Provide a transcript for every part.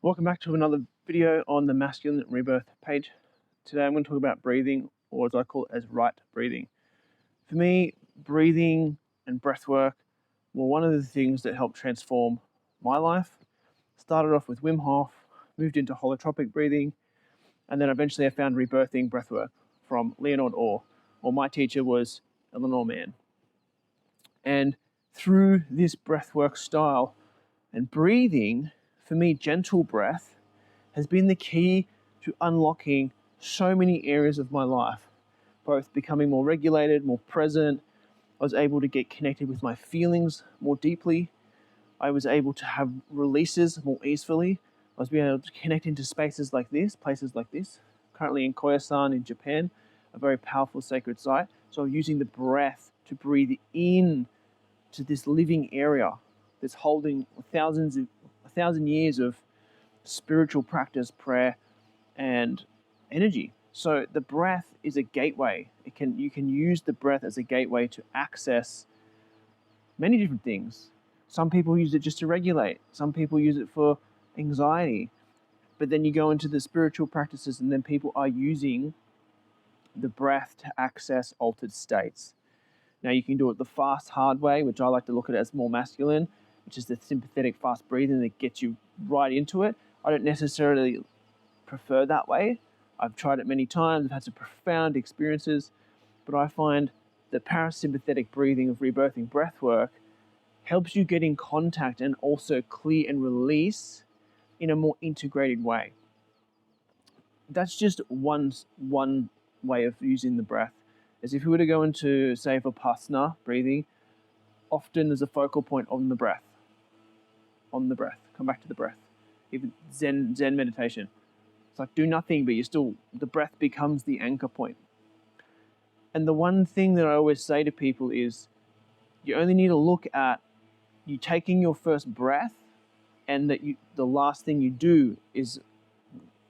Welcome back to another video on the Masculine Rebirth page. Today I'm going to talk about breathing, or as I call it, as right breathing. For me, breathing and breath work were one of the things that helped transform my life. Started off with Wim Hof, moved into holotropic breathing, and then eventually I found rebirthing breath work from Leonard Orr, or my teacher was Leonard Orr. And through this breathwork style and breathing, for me, gentle breath has been the key to unlocking so many areas of my life, both becoming more regulated, more present. I was able to get connected with my feelings more deeply. I was able to have releases more easily. I was being able to connect into spaces like this, places like this. Currently in Koyasan in Japan, a very powerful sacred site. So I'm using the breath to breathe in to this living area that's holding a thousand years of spiritual practice, prayer, and energy. So the breath is a gateway. You can use the breath as a gateway to access many different things. Some people use it just to regulate. Some people use it for anxiety. But then you go into the spiritual practices, and then people are using the breath to access altered states. Now you can do it the fast, hard way, which I like to look at as more masculine, which is the sympathetic fast breathing that gets you right into it. I don't necessarily prefer that way. I've tried it many times. I've had some profound experiences, but I find the parasympathetic breathing of rebirthing breath work helps you get in contact and also clear and release in a more integrated way. That's just one way of using the breath. As if we were to go into, say, Vipassana breathing, often there's a focal point on the breath. On the breath. Come back to the breath. Even Zen meditation. It's like do nothing, but the breath becomes the anchor point. And the one thing that I always say to people is you only need to look at you taking your first breath, and that the last thing you do is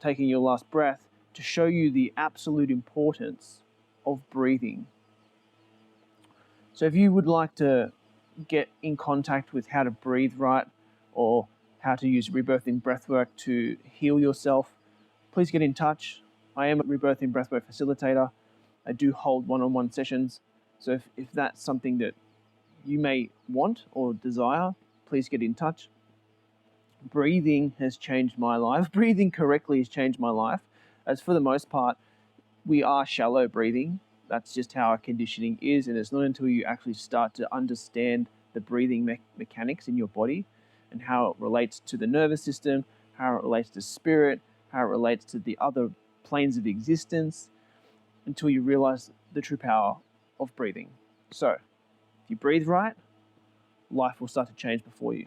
taking your last breath to show you the absolute importance of breathing. So if you would like to get in contact with how to breathe right, or how to use rebirthing breathwork to heal yourself, please get in touch. I am a rebirthing breathwork facilitator. I do hold one-on-one sessions. So if that's something that you may want or desire, please get in touch. Breathing has changed my life. Breathing correctly has changed my life. As for the most part, we are shallow breathing. That's just how our conditioning is, and it's not until you actually start to understand the breathing mechanics in your body and how it relates to the nervous system, how it relates to spirit, how it relates to the other planes of existence, until you realize the true power of breathing. So, if you breathe right, life will start to change before you.